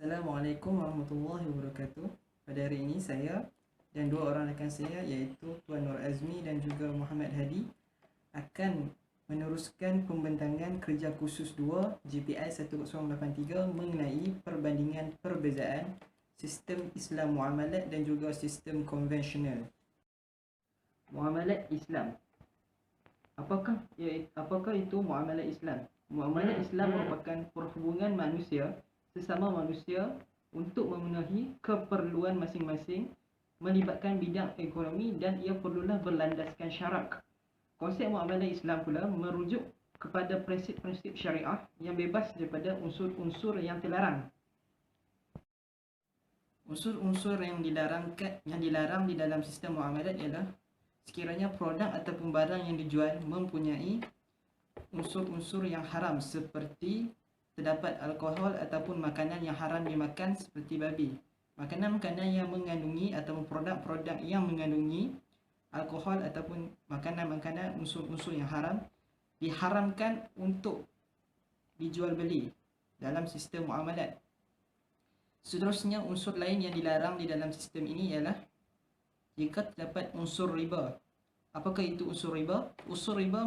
Assalamualaikum warahmatullahi wabarakatuh. Pada hari ini saya dan dua orang rakan saya iaitu Tuan Nur Azmi dan juga Muhammad Hadi akan meneruskan pembentangan kerja khusus 2 JPI 1083 mengenai perbandingan perbezaan sistem Islam muamalat dan juga sistem konvensional. Muamalat Islam. Apakah itu muamalat Islam? Muamalat Islam merupakan perhubungan manusia sesama manusia untuk memenuhi keperluan masing-masing melibatkan bidang ekonomi dan ia perlulah berlandaskan syarak. Konsep muamalat Islam pula merujuk kepada prinsip-prinsip syariah yang bebas daripada unsur-unsur yang terlarang. Unsur-unsur yang dilarang di dalam sistem muamalat ialah sekiranya produk ataupun barang yang dijual mempunyai unsur-unsur yang haram seperti terdapat alkohol ataupun makanan yang haram dimakan seperti babi. Makanan-makanan yang mengandungi ataupun produk-produk yang mengandungi alkohol ataupun makanan-makanan unsur-unsur yang haram diharamkan untuk dijual beli dalam sistem muamalat. Seterusnya, unsur lain yang dilarang di dalam sistem ini ialah jika terdapat unsur riba. Apakah itu unsur riba? Unsur riba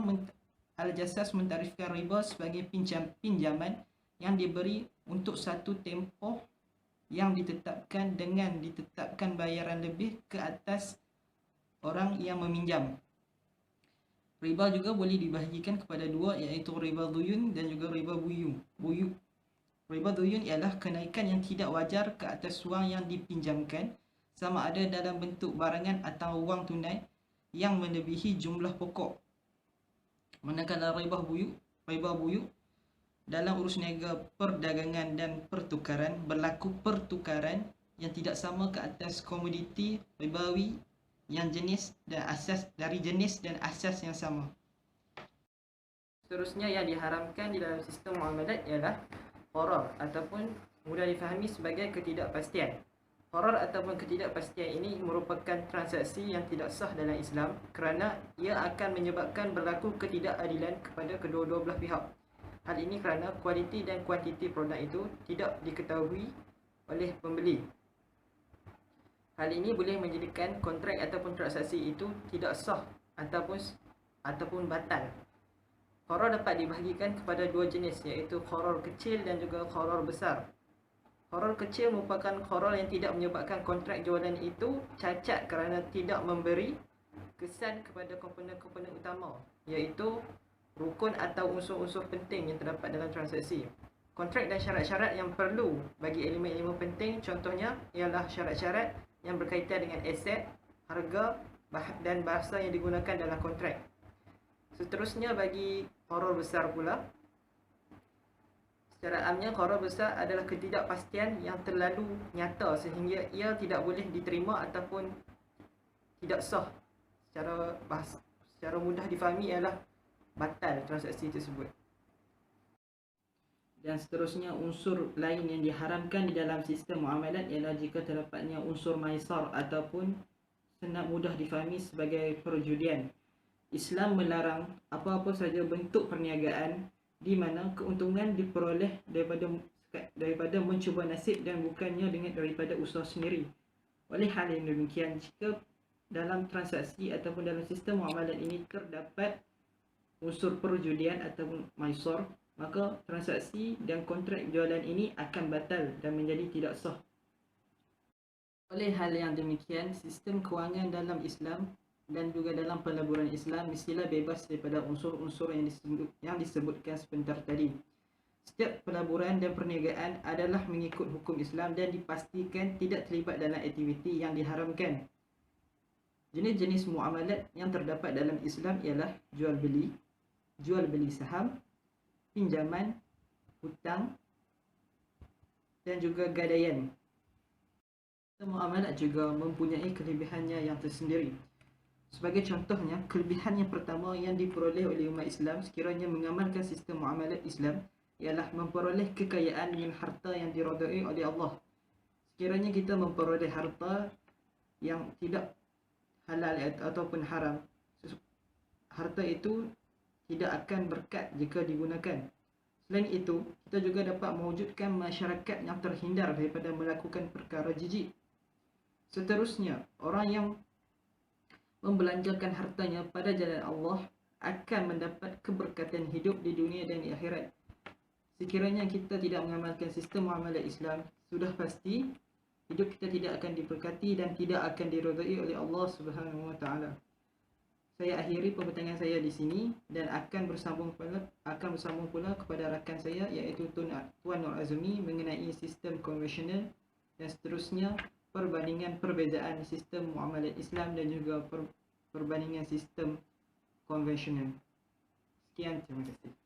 Al-Jassas mentarifkan riba sebagai pinjaman yang diberi untuk satu tempoh yang ditetapkan dengan ditetapkan bayaran lebih ke atas orang yang meminjam. Riba juga boleh dibahagikan kepada dua, iaitu riba duyun dan juga riba buyu. Riba duyun ialah kenaikan yang tidak wajar ke atas wang yang dipinjamkan, sama ada dalam bentuk barangan atau wang tunai yang melebihi jumlah pokok. Manakala riba buyu dalam urus niaga perdagangan dan pertukaran, berlaku pertukaran yang tidak sama ke atas komoditi ribawi yang jenis dan asas dari jenis dan asas yang sama. Seterusnya, yang diharamkan di dalam sistem muamalat ialah gharar ataupun mudah difahami sebagai ketidakpastian. Gharar ataupun ketidakpastian ini merupakan transaksi yang tidak sah dalam Islam kerana ia akan menyebabkan berlaku ketidakadilan kepada kedua-dua belah pihak. Hal ini kerana kualiti dan kuantiti produk itu tidak diketahui oleh pembeli. Hal ini boleh menjadikan kontrak ataupun transaksi itu tidak sah ataupun batal. Gharar dapat dibahagikan kepada dua jenis, iaitu gharar kecil dan juga gharar besar. Gharar kecil merupakan gharar yang tidak menyebabkan kontrak jualan itu cacat kerana tidak memberi kesan kepada komponen-komponen utama, iaitu rukun atau unsur-unsur penting yang terdapat dalam transaksi. Kontrak dan syarat-syarat yang perlu bagi elemen-elemen penting contohnya ialah syarat-syarat yang berkaitan dengan aset, harga dan bahasa yang digunakan dalam kontrak. Seterusnya, bagi gharar besar pula, secara amnya gharar besar adalah ketidakpastian yang terlalu nyata sehingga ia tidak boleh diterima ataupun tidak sah. Secara mudah difahami ialah batal transaksi tersebut. Dan seterusnya, unsur lain yang diharamkan di dalam sistem muamalat ialah jika terdapatnya unsur maisar ataupun senang mudah difahami sebagai perjudian. Islam melarang apa-apa saja bentuk perniagaan di mana keuntungan diperoleh daripada mencuba nasib dan bukannya daripada usaha sendiri. Oleh hal yang demikian, jika dalam transaksi ataupun dalam sistem muamalat ini terdapat unsur perjudian ataupun maisar, maka transaksi dan kontrak jualan ini akan batal dan menjadi tidak sah. Oleh hal yang demikian, sistem kewangan dalam Islam dan juga dalam pelaburan Islam mestilah bebas daripada unsur-unsur yang disebutkan sebentar tadi. Setiap pelaburan dan perniagaan adalah mengikut hukum Islam dan dipastikan tidak terlibat dalam aktiviti yang diharamkan. Jenis-jenis muamalat yang terdapat dalam Islam ialah jual beli saham, pinjaman, hutang dan juga gadaian. Muamalat juga mempunyai kelebihannya yang tersendiri. Sebagai contohnya, kelebihan yang pertama yang diperoleh oleh umat Islam sekiranya mengamalkan sistem muamalat Islam ialah memperoleh kekayaan dengan harta yang diridai oleh Allah. Sekiranya kita memperoleh harta yang tidak halal ataupun haram, harta itu tidak akan berkat jika digunakan. Selain itu, kita juga dapat mewujudkan masyarakat yang terhindar daripada melakukan perkara jijik. Seterusnya, orang yang membelanjakan hartanya pada jalan Allah akan mendapat keberkatan hidup di dunia dan di akhirat. Sekiranya kita tidak mengamalkan sistem muamalah Islam, sudah pasti hidup kita tidak akan diberkati dan tidak akan diridai oleh Allah Subhanahu wa taala. Saya akhiri pembincangan saya di sini dan akan bersambung pula kepada rakan saya iaitu Tuan Nur Azmi mengenai sistem konvensional dan seterusnya perbandingan perbezaan sistem muamalat Islam dan juga perbandingan sistem konvensional. Sekian, terima kasih.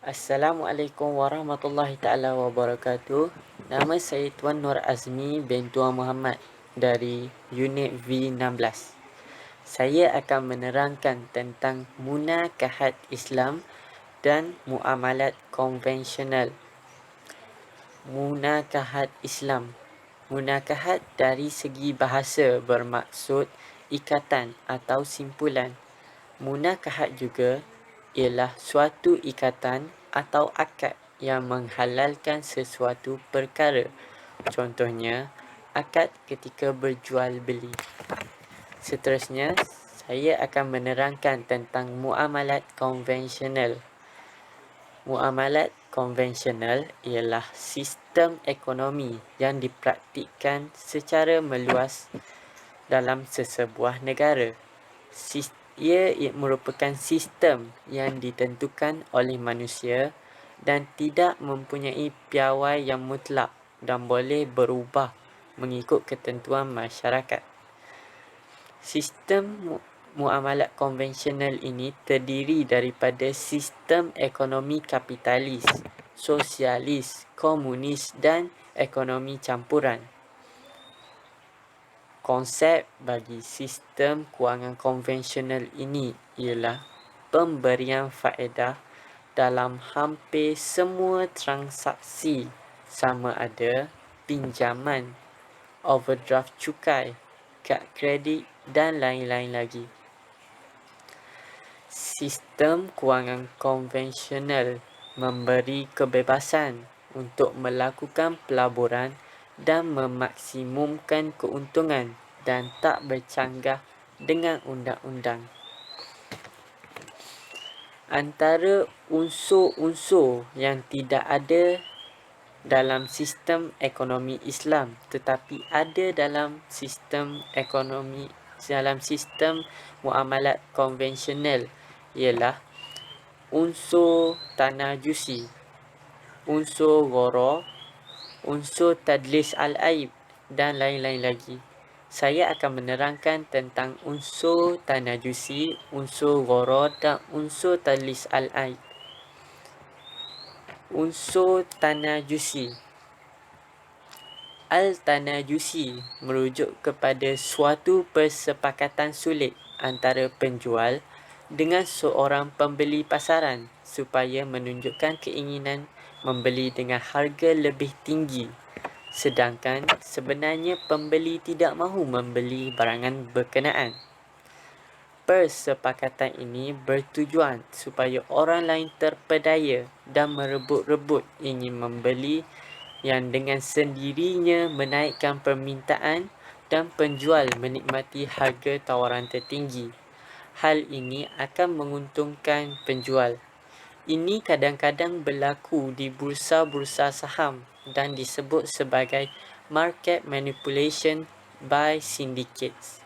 Assalamualaikum warahmatullahi taala wabarakatuh. Nama saya Tuan Nur Azmi bin Tuan Muhammad dari unit V16. Saya akan menerangkan tentang munakahat Islam dan muamalat konvensional. Munakahat Islam. Munakahat dari segi bahasa bermaksud ikatan atau simpulan. Munakahat juga ialah suatu ikatan atau akad yang menghalalkan sesuatu perkara. Contohnya, akad ketika berjual beli. Seterusnya, saya akan menerangkan tentang muamalat konvensional. Muamalat konvensional ialah sistem ekonomi yang dipraktikkan secara meluas dalam sesebuah negara. Ia merupakan sistem yang ditentukan oleh manusia dan tidak mempunyai piawai yang mutlak dan boleh berubah mengikut ketentuan masyarakat. Sistem muamalat konvensional ini terdiri daripada sistem ekonomi kapitalis, sosialis, komunis dan ekonomi campuran. Konsep bagi sistem kewangan konvensional ini ialah pemberian faedah dalam hampir semua transaksi, sama ada pinjaman, overdraft cukai, kad kredit dan lain-lain lagi. Sistem kewangan konvensional memberi kebebasan untuk melakukan pelaburan dan memaksimumkan keuntungan dan tak bercanggah dengan undang-undang. Antara unsur-unsur yang tidak ada dalam sistem ekonomi Islam tetapi ada dalam sistem muamalat konvensional ialah unsur tanajusi, unsur gharar, unsur tadlis al-aib dan lain-lain lagi. Saya akan menerangkan tentang unsur tanajusi, unsur gharar dan unsur tadlis al-aib. Unsur tanajusi. Al-tanajusi merujuk kepada suatu persepakatan sulit antara penjual dengan seorang pembeli pasaran supaya menunjukkan keinginan membeli dengan harga lebih tinggi, sedangkan sebenarnya pembeli tidak mahu membeli barangan berkenaan. Persepakatan ini bertujuan supaya orang lain terpedaya dan merebut-rebut ingin membeli, yang dengan sendirinya menaikkan permintaan dan penjual menikmati harga tawaran tertinggi. Hal ini akan menguntungkan penjual. Ini kadang-kadang berlaku di bursa-bursa saham dan disebut sebagai market manipulation by syndicates.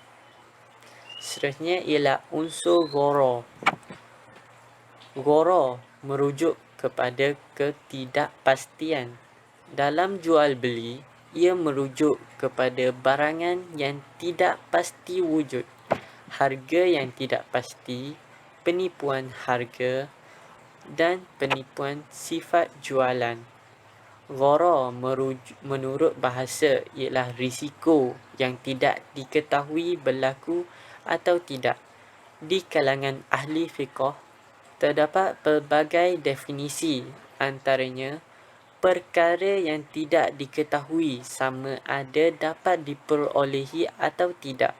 Seterusnya ialah unsur gharar. Gharar merujuk kepada ketidakpastian. Dalam jual beli, ia merujuk kepada barangan yang tidak pasti wujud, harga yang tidak pasti, penipuan harga dan penipuan sifat jualan. Gharar menurut bahasa ialah risiko yang tidak diketahui berlaku atau tidak. Di kalangan ahli fiqh, terdapat pelbagai definisi, antaranya perkara yang tidak diketahui sama ada dapat diperolehi atau tidak.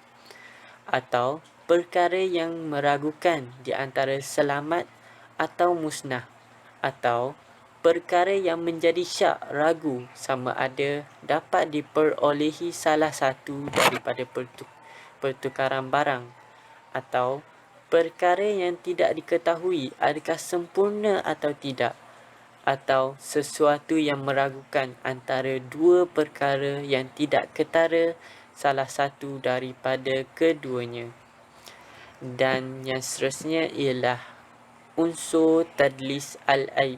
atau perkara yang meragukan di antara selamat atau musnah, atau perkara yang menjadi syak ragu sama ada dapat diperolehi salah satu daripada pertukaran barang, atau perkara yang tidak diketahui adakah sempurna atau tidak, atau sesuatu yang meragukan antara dua perkara yang tidak ketara salah satu daripada keduanya. Dan yang seterusnya ialah unsur tadlis al-aib.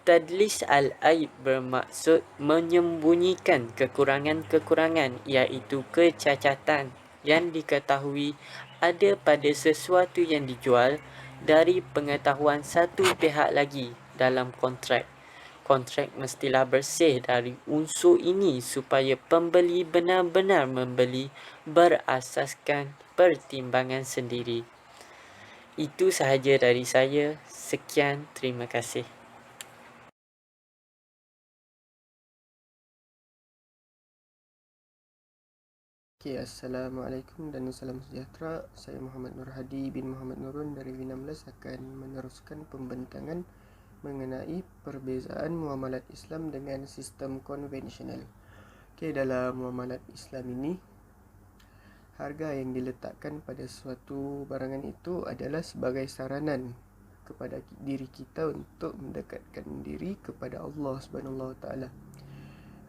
Tadlis al-aib bermaksud menyembunyikan kekurangan-kekurangan, iaitu kecacatan yang diketahui ada pada sesuatu yang dijual dari pengetahuan satu pihak lagi dalam kontrak. Kontrak mestilah bersih dari unsur ini supaya pembeli benar-benar membeli berasaskan pertimbangan sendiri. Itu sahaja dari saya. Sekian, terima kasih. Okay, Assalamualaikum dan salam sejahtera. Saya Muhammad Nur Hadi bin Muhammad Nurun dari V16 akan meneruskan pembentangan mengenai perbezaan muamalat Islam dengan sistem konvensional. Okay, dalam muamalat Islam ini, harga yang diletakkan pada suatu barangan itu adalah sebagai saranan kepada diri kita untuk mendekatkan diri kepada Allah Subhanahu Wa Taala.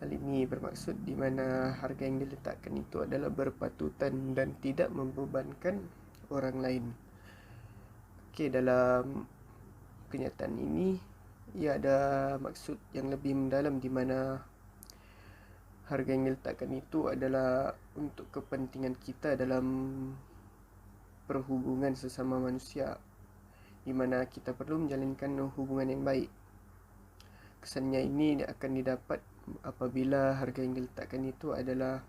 Hal ini bermaksud di mana harga yang diletakkan itu adalah berpatutan dan tidak membebankan orang lain. Okey, dalam kenyataan ini ia ada maksud yang lebih mendalam di mana harga yang diletakkan itu adalah untuk kepentingan kita dalam perhubungan sesama manusia, di mana kita perlu menjalinkan hubungan yang baik. Kesannya ini akan didapat apabila harga yang diletakkan itu adalah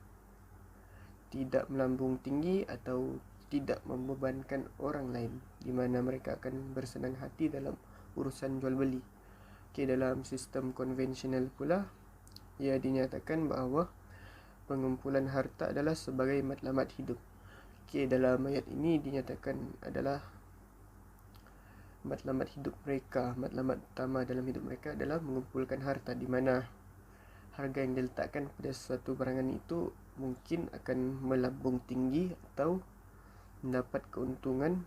tidak melambung tinggi atau tidak membebankan orang lain, di mana mereka akan bersenang hati dalam urusan jual beli. Okay, dalam sistem konvensional pula, ia dinyatakan bahawa pengumpulan harta adalah sebagai matlamat hidup. Okay, dalam ayat ini dinyatakan adalah matlamat hidup mereka, matlamat utama dalam hidup mereka adalah mengumpulkan harta, di mana harga yang diletakkan pada suatu barangan itu mungkin akan melambung tinggi atau mendapat keuntungan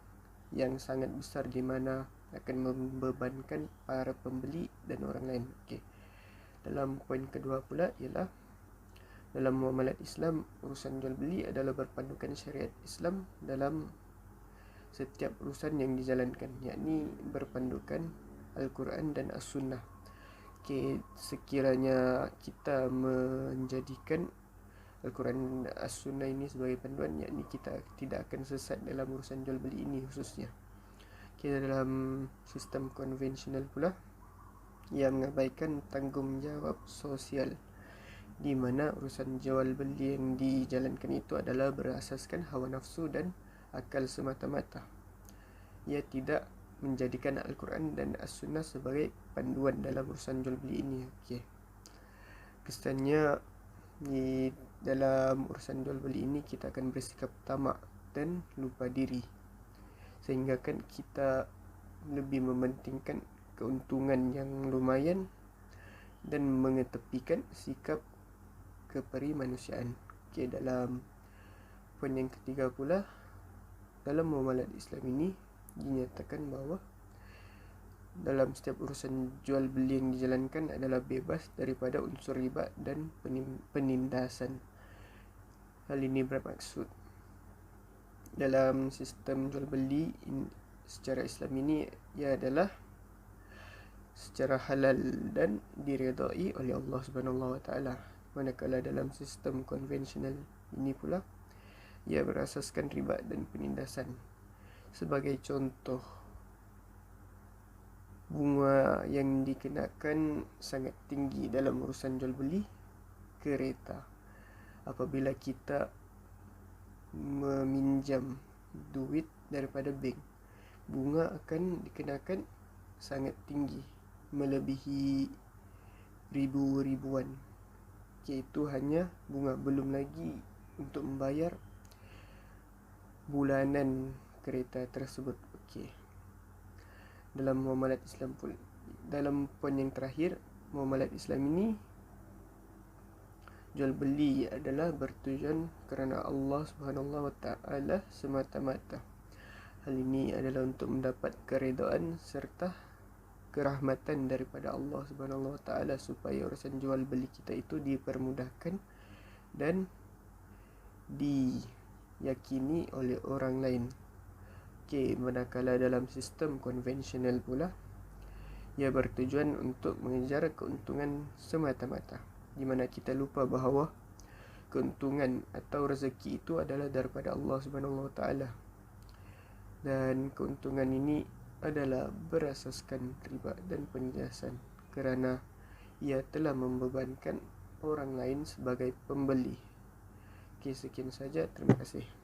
yang sangat besar, di mana akan membebankan para pembeli dan orang lain. Okey. Dalam poin kedua pula ialah dalam muamalat Islam, urusan jual beli adalah berpandukan syariat Islam dalam setiap urusan yang dijalankan, yakni berpandukan Al-Quran dan As-Sunnah. Okay, sekiranya kita menjadikan Al-Quran dan As-Sunnah ini sebagai panduan, yakni kita tidak akan sesat dalam urusan jual beli ini khususnya. Okay, dalam sistem konvensional pula, ia mengabaikan tanggungjawab sosial, di mana urusan jual beli yang dijalankan itu adalah berasaskan hawa nafsu dan akal semata-mata. Ia tidak menjadikan Al-Quran dan As-Sunnah sebagai panduan dalam urusan jual beli ini. Okey. Kesannya di dalam urusan jual beli ini kita akan bersikap tamak dan lupa diri, sehingga kan kita lebih mementingkan keuntungan yang lumayan dan mengetepikan sikap keperimanusiaan. Okey, dalam poin yang ketiga pula, dalam muamalat Islam ini dinyatakan bahawa dalam setiap urusan jual beli yang dijalankan adalah bebas daripada unsur riba dan penindasan. Hal ini bermaksud dalam sistem jual beli secara Islam ini ia adalah secara halal dan diredai oleh Allah Subhanahu Wa Taala. Manakala dalam sistem konvensional ini pula ia berasaskan riba dan penindasan. Sebagai contoh, bunga yang dikenakan sangat tinggi dalam urusan jual beli kereta. Apabila kita meminjam duit daripada bank, bunga akan dikenakan sangat tinggi, melebihi ribuan. Itu hanya bunga, belum lagi untuk membayar bulanan kereta tersebut. Okey. Dalam muamalat Islam pun, dalam poin yang terakhir, muamalat Islam ini jual beli adalah bertujuan kerana Allah Subhanahu wa taala semata-mata. Hal ini adalah untuk mendapat keredaan serta kerahmatan daripada Allah Subhanahu wa taala supaya urusan jual beli kita itu dipermudahkan dan diyakini oleh orang lain. Okey, manakala dalam sistem konvensional pula, ia bertujuan untuk mengejar keuntungan semata-mata, di mana kita lupa bahawa keuntungan atau rezeki itu adalah daripada Allah Subhanahu wa taala. Dan keuntungan ini adalah berasaskan riba dan penindasan kerana ia telah membebankan orang lain sebagai pembeli. Okey, sekian saja. Terima kasih.